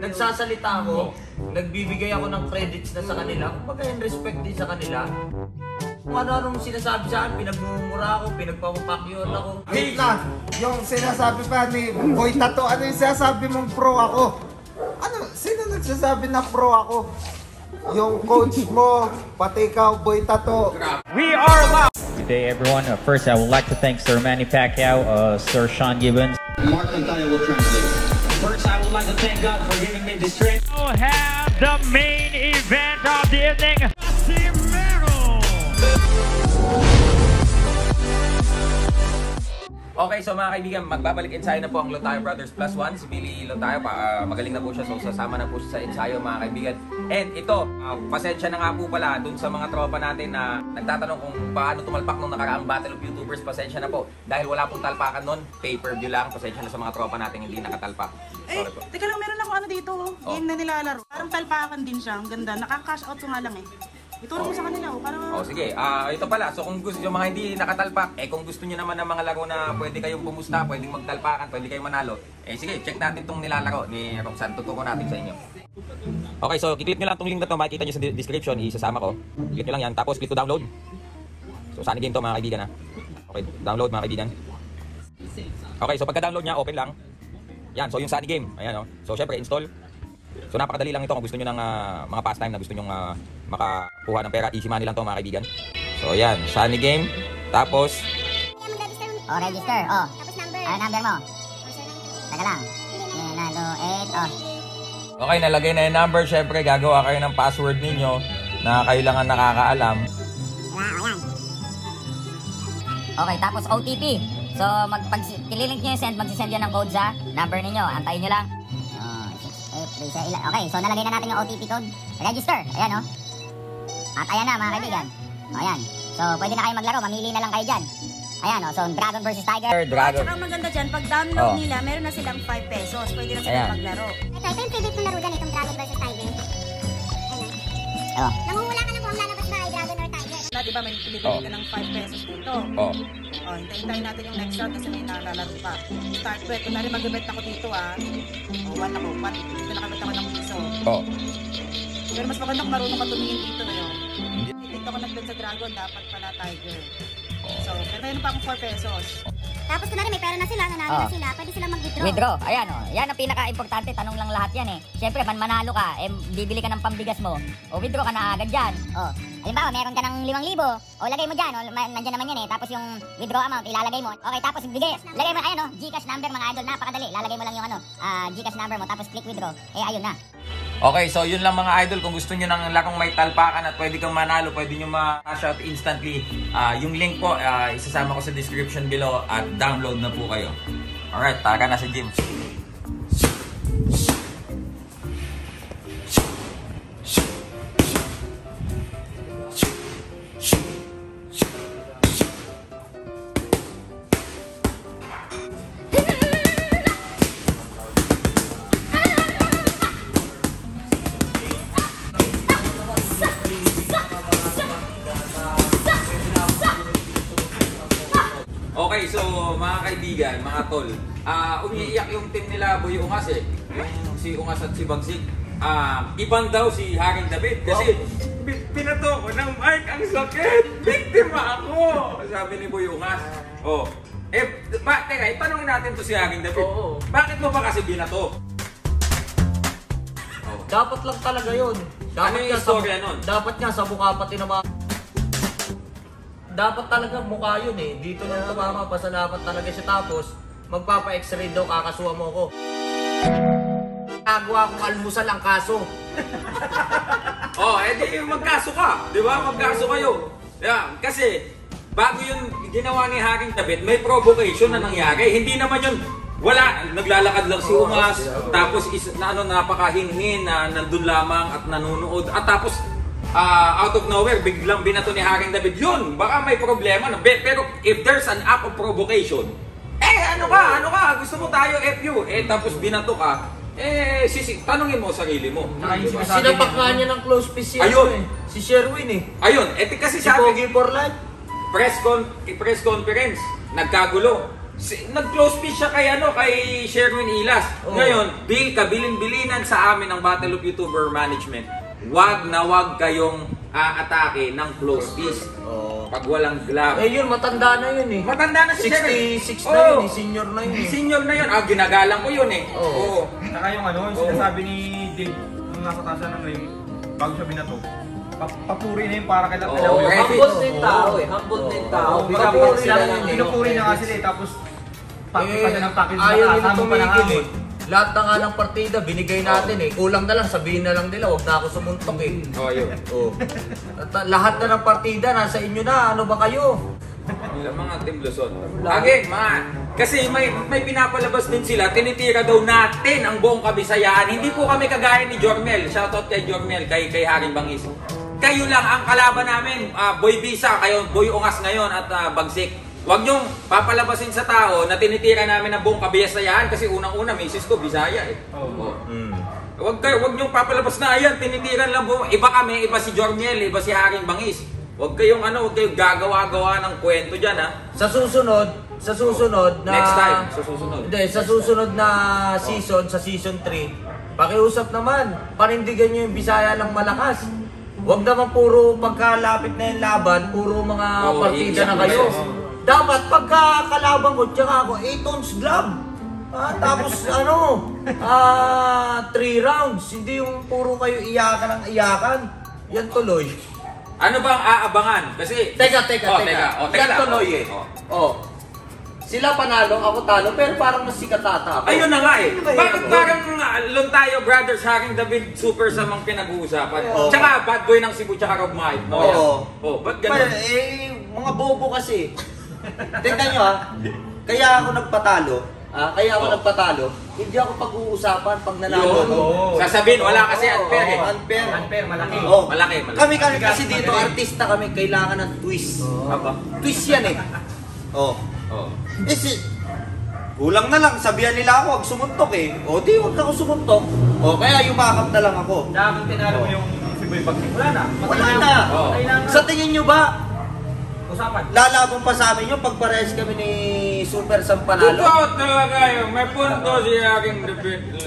nagsasalita ako, nagbibigay ako ng credits na sa kanila, kumbaga yung respect din sa kanila. Kung ano-anong sinasabi sa akin, pinagmumura ako, pinagpapapakyon ako. Wait lang, yung sinasabi pa ni Boy Tato, ano yung sinasabi mong pro ako? Ano, sino nagsasabi na pro ako? Yung coach mo, pati ikaw, Boy Tato. We are live! Good day, everyone. First, I would like to thank Sir Manny Pacquiao, Sir Sean Gibbons. Mark Antaya will translate. First, I would like to thank God for giving me this strength. We'll have the main event of the evening, Casimero! Okay, so mga kaibigan, magbabalik ensayo na po ang Lotayo Brothers Plus One. Si Billy Lotayo, magaling na po siya, so sasama na po siya sa ensayo mga kaibigan. And ito, pasensya na nga po pala dun sa mga tropa natin na nagtatanong kung paano tumalpak nung nakaraang Battle of YouTubers. Pasensya na po, dahil wala pong talpakan nun, pay-per-view lang. Pasensya na sa mga tropa natin hindi nakatalpak. Sorry po. Teka lang, meron ako ano dito, game na nilalaro. Parang talpakan din siya, ang ganda. Nakaka-cash out ko nga lang eh. Ituro ko sa kanila, parang... Oh, sige. Ito pala. So, kung gusto yung mga hindi nakatalpak, kung gusto niyo naman ng mga laro na pwede kayong pumusta, pwedeng magtalpakan, pwede kayong manalo, sige, check natin itong nilalaro ni Roxanne. Tuturo natin sa inyo. Okay, so, i-click nyo lang itong link na ito. Makikita nyo sa description. Isasama ko. Click nyo lang yan. Tapos, click to download. So, Sunny Game to mga kaibigan ha. Okay, download mga kaibigan. Okay, so pagka-download niya, open lang. Yan, so yung Sunny Game. Ayan, oh. So, syempre, install. So, napakadali lang ito kung gusto nyo ng mga pastime na gusto nyo makakuha ng pera. Easy money lang to mga kaibigan. So, yan. Sunny Game. Tapos, register. Tapos number. Number mo. Teka lang. 8. okay, nalagay na yung number. Syempre, gagawa kayo ng password ninyo na kayo lang ang nakakaalam. Yan. Okay, tapos OTP. So, pag kililink nyo yung send, magsisend yan ng code sa number ninyo. Antayin nyo lang. Okay, so nalagay na natin yung OTP code. Register. Ayan, oh. At ayan na, mga kaibigan. Ayan. So, pwede na kayo maglaro. Mamili na lang kayo dyan. Ayan, oh. So, Dragon versus Tiger. Dragon. Tsaka ang maganda dyan, pag download nila, meron na silang 5 pesos. Pwede na sila maglaro. Ito yung favorite kong laro dyan, itong Dragon versus Tiger. Ayan. Nanguhula ka na kung lalabas ba ay Dragon or Tiger. Na, di ba, may pinibigay ka ng 5 pesos dito. Hintayin natin yung next round kasi may nalalaro pa. Start bet. Kung nari mag-bet ako dito, 1 ako. Dito nakabet ako ng piso. Pero mas maganda kung marunong ka tumingin dito ngayon. Dito ako nag-bet sa Dragon, dapat pala Tiger. So, pero mayroon pa akong 4 pesos. Tapos kunwari may pera na sila, nanalo na sila, pwede silang mag-withdraw. Withdraw, ayan o. Yan ang pinaka-importante, tanong lang lahat yan eh. Siyempre, manalo ka, bibili ka ng pambigas mo, o withdraw ka na agad dyan. Halimbawa, meron ka ng 5,000, o lagay mo dyan, nandiyan naman yan eh. Tapos yung withdraw amount, ilalagay mo. Okay, tapos lagay mo, ayan o, Gcash number mga idol, napakadali. Lalagay mo lang yung Gcash number mo, tapos click withdraw. Ayun na. Okay, so yun lang mga idol. Kung gusto nyo ng larong may talpakan at pwede kang manalo, pwede nyo ma-cash out instantly. Yung link po, isasama ko sa description below at download na po kayo. Alright, tara na sa gym. Okay, so mga kaibigan, mga tol, umiiyak yung team nila Boy Ungas eh. Yung si Ungas at si Bagsik. Ibang daw si Haring David kasi pinato ko ng mic, ang sakit! Biktima ako! Sabi ni Boy Ungas. Teka, itanongin natin to si Haring David. Bakit mo ba kasi binato? Dapat lang talaga yun. Ano yung istorya nun? Dapat nga sa mukha pati naman. Dapat talaga mukha yun eh. Dito lang tumama, basta dapat talaga siya. Tapos, magpapa-x-ray daw, kakasuha mo ko. Nagawa kong almusal ang kaso. Edi magkaso ka. Di ba? Magkaso kayo. Yeah, kasi, bago yung ginawa ni Haring David, may provocation na nangyari. Hindi naman yun, wala. Naglalakad lang si Ungas. Tapos, napakahingin na nandun lamang at nanunood. At tapos, out of nowhere, biglang binato ni Haring David. Yun, baka may problema na. Pero if there's an act of provocation, ano ka? Gusto mo tayo FU. Tapos binato ka, tanungin mo sarili mo. Sinapak nga niya ng close piece yun si Sherwin eh. Ayun, kasi Si sabi, Pogi for life. press conference, nagkagulo. Nag-close pitch siya kay Sherwin Ilas. Ngayon, kabilin-bilinan sa amin ng Battle of YouTuber Management. Wag kayong aatake ng close pitch. Pag walang glove. Yun, matanda na yun eh. Matanda na si Sherwin. 66 na yun eh, senior na yun eh. Senior na yun. Ginagalang ko yun eh. Oo. Saka yung yung sinasabi ni Dave nung nasa taas ng ring, bago siya binato, papuri na yun para kay Latalaw. Humble na yung tao eh. Humble na yung tao. Pinupuri na nga sila eh, tapos pakita siya ng package ayaw na nila kasama pa ng tumigil hamon. eh. Lahat na nga ng partida, binigay natin eh. Kulang na lang, sabihin na lang nila, huwag na ako sumuntok eh. Yun. Lahat na ng partida, nasa inyo na, ano ba kayo? Yung mga Team Luzon. Again, kasi may pinapalabas din sila, tinitira daw natin ang buong Kabisayaan. Hindi po kami kagaya ni Jormel. Shoutout kay Jormel, kay Haring Bangis. Kayo lang ang kalaban namin, Boy Bisa, kayo Boy Ungas ngayon at Bagsik. Huwag niyong papalabasin sa tao na tinitira namin ang buong Kabisayaan kasi unang-una, misis ko, Bisaya eh. Huwag niyong papalabas na ayan, tinitiran lang buong. Iba kami, iba si Jormel, iba si Haring Bangis. Huwag kayong gagawa-gawa ng kwento dyan ha. Sa susunod na... Next time, sa susunod. Hindi, sa susunod na season, sa season 3, pakiusap naman, panindigan nyo yung Bisaya lang malakas. Huwag naman puro pagkalapit na yung laban, puro mga partida na kayo. Dapat pagkakalaban ko, tsaka ako, 8-ounce glove. Tapos 3 rounds, hindi yung puro kayo iyakan ng iyakan. Yan tuloy. Ano bang aabangan? Kasi... Teka. Yan lang. tuloy eh. Sila panalo, ako talo, pero parang mas sikatata ako. Ayun na nga eh. Bakit parang alon tayo, brothers, Haring David, super sa mga pinag-uusapan? Tsaka bad boy ng Cebu, tsaka Rob Mahit. Ba't ganun? Mga bobo kasi. Tingnan nyo kaya ako nagpatalo. Hindi ako pag-uusapan pag nanalo. Sasabihin, wala kasi unfair eh. Unfair, malaki. Malaki. Kami kasi dito, artista kami, kailangan ng twist. Twist yan eh. Kulang na lang, sabihan nila ako, huwag sumuntok eh. Di, huwag ako sumuntok. Kaya yumakap na lang ako. Dapat tinalo mo yung si Boy Bagsik. Wala na. Sa tingin nyo ba, usapan. lalaban pa sa amin yung pagparehas kami ni Super Sam panalo? Totoo talaga yun. May punto si Haring David.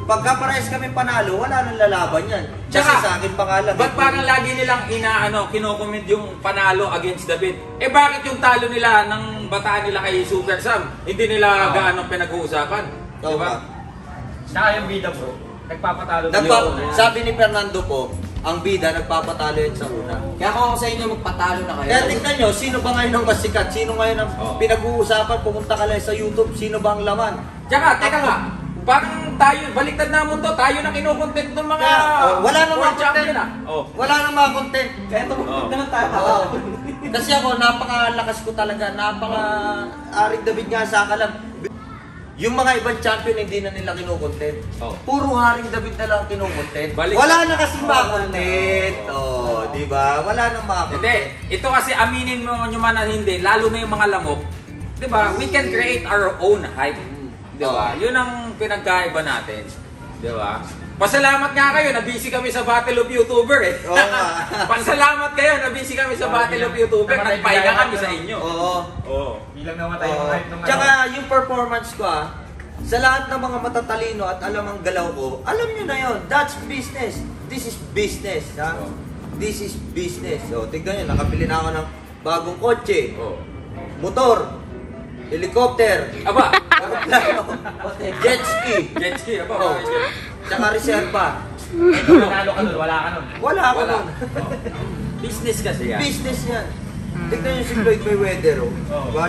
Pagka-parehas kami panalo, wala nang lalaban yan. Kasi sa akin pangalan. Ba't parang lagi nilang kino-comment yung panalo against David? Bakit yung talo nila ng bataan nila kay Super Sam? Hindi nila gaano pinag-uusapan. Diba? Saka yung bida bro, nagpapatalo. Sabi ni Fernando po, ang bida nagpapatalo yun sa una. Kaya kung ako sa inyo magpatalo na kayo. Kaya tingnan nyo, sino ba ngayon ang masikat? Sino ngayon ang pinag-uusapan? Pumunta ka lang sa YouTube, sino ba ang laman? Tsaka, teka nga, parang tayo, baliktad na mundo, tayo na kinukontent ng mga wala nang mga world content. champion Wala nang mga content. Kaya tumutok naman tayo. Kasi ako, napakalakas ko talaga. Haring David nga sa akin lang. Yung mga ibang champion hindi na nila kinukontent. Puro Haring David na lang kinukontent. Wala na kasi mga content. Di ba? Wala nang mga content. Hindi, ito kasi aminin mo nyo man na hindi, lalo na yung mga lamok. Di ba? We can create our own hype. Di ba? Yun ang pinagkaiba natin. Di ba? Pasalamat nga kayo, na-busy kami sa Battle of YouTuber eh. Pasalamat kayo, na-busy kami sa Battle of YouTuber. Nagpahinga kami sa inyo. Bilang namatay yung hype ng Tsaka yung performance ko sa lahat ng mga matatalino at alam ang galaw ko, alam nyo na yun, that's business. This is business. This is business. Tignan nyo, nakabili na ako ng bagong kotse, motor, helicopter, jet ski, tsaka reserva. Nanalo ka nun, wala ka nun. Wala ako nun. Business kasi yan. Business yan. Tignan nyo si Floyd Mayweather,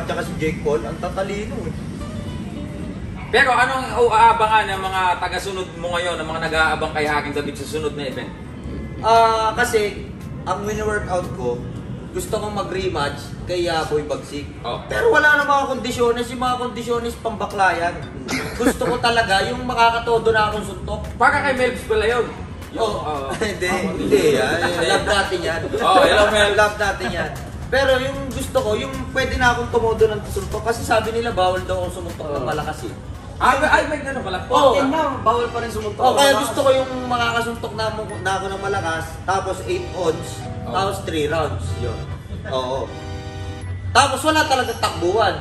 tsaka si Jake Paul, ang tatalino eh. Pero anong aabangan ng mga taga-sunod mo ngayon, ng mga nag-aabang kay Haring David sa sunod na event? Kasi, ang win-workout ko, gusto kong mag-rematch kay Boy Bagsik. Pero wala na mga kondisyones, yung mga kondisyones pambaklayan. Gusto ko talaga yung makakatodo na akong suntok. Para kay Melbs pala yun. Hindi yan. Love natin yan. Love natin yan. Pero yung gusto ko, yung pwede na akong tumodo ng suntok. Kasi sabi nila, bawal daw akong sumuntok ng malakas eh. Ay, may gano'n pala. Bawal pa rin sumuntok. Kaya gusto ko yung makakasuntok na ako ng malakas, tapos 8 ons, tapos 3 rounds. Yun. Tapos wala talaga takbuhan.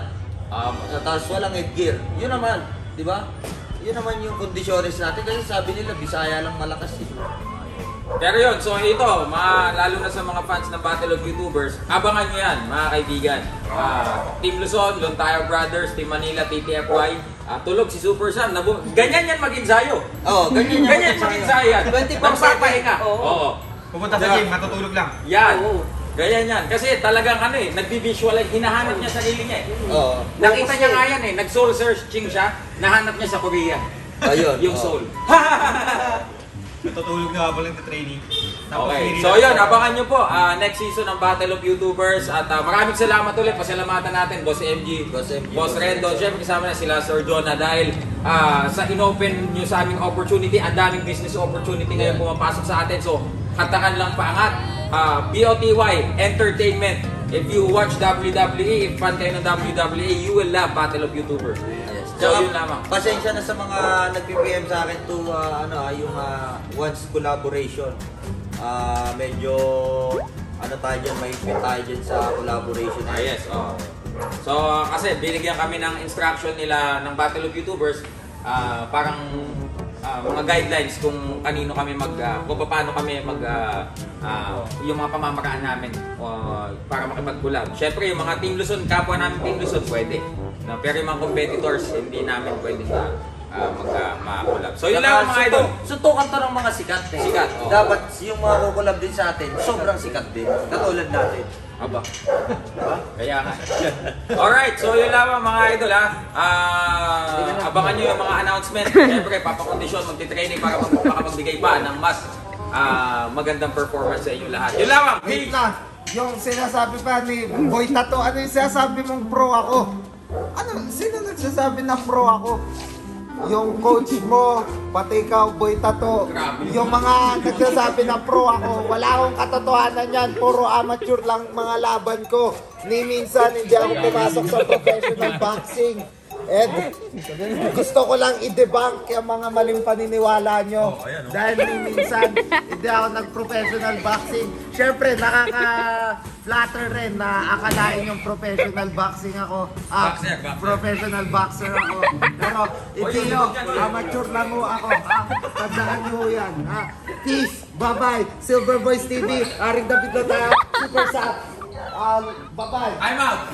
Tapos walang headgear. Yun naman, di ba? Yun naman yung kondisyones natin kasi sabi nila Bisaya lang malakas eh. Pero yun, so ito, lalo na sa mga fans ng Battle of YouTubers, abangan nyo yan, mga kaibigan. Team Luzon, Lontayo Brothers, Team Manila, TTFY, tulog si Super Sam. Ganyan yan mag-ensayo. Oo, ganyan mag-ensayo yan. 24/7. Magpapahe ka. Oo. Pupunta sa gym, matutulog lang. Yan. Ganyan yan. Kasi talagang nagbi-visualize, hinahanap niya sarili niya eh. Oo. Nakita niya nga yan eh, nag-soul searching siya, nahanap niya sa Korea. Ayun. Yung soul. Natutulog na habang nagtitraining. Okay, so yun, abangan nyo po next season ng Battle of YouTubers at maraming salamat ulit, pasalamatan natin Boss MG, Boss Rendo, syempre kasama na sila Sir Jonah dahil sa inopen nyo sa aming opportunity, ang daming business opportunity ngayon pumapasok sa atin, so hatakan lang paangat. BOTY Entertainment, if you watch WWE, if fan kayo ng WWE, you will love Battle of YouTubers. So yun lamang. Pasensya na sa mga nag-PPM sa akin to yung once collaboration. Medyo tayo dyan, may fit tayo dyan sa collaboration. Yes, So kasi binigyan kami ng instruction nila ng Battle of YouTubers, parang mga guidelines kung kanino kami kung paano kami yung mga pamamaraan namin para makipag-collab. Syempre yung mga Team Luzon, kapwa namin Team Luzon pwede. Pero yung mga competitors, hindi namin pwede ma-collab. So yun lang mga idol. Suntukan to ng mga sikat eh. Sikat, Dapat yung mga kukulab din sa atin, sobrang sikat din. Katulad natin. Aba. Kaya nga. Alright, so yun lamang mga idol abangan nyo yung mga announcement. Siyempre, papakondisyon, magti-training para magbigay pa ng mas magandang performance sa inyo lahat. Yun lamang. Wait lang. Yung sinasabi pa ni Boy Tato, ano yung sinasabi mong pro ako? Sino nagsasabi na pro ako? Yung coach mo, pati ikaw, Boy Tato. Yung mga nagsasabi na pro ako, wala akong katotohanan yan. Puro amateur lang mga laban ko. Ni minsan hindi ako pumasok sa professional boxing. Gusto ko lang i-debunk yung mga maling paniniwala nyo. Dahil ni minsan hindi ako nag-professional boxing. Siyempre, nakaka-flatter rin na akalain yung professional boxing ako. Professional boxer ako. Pero hindi nyo, amateur lang ho ako. Tandaan nyo yan. Peace, bye-bye. Silver Boys TV, Aring David na tayo. Super Sap. Bye-bye. I'm out.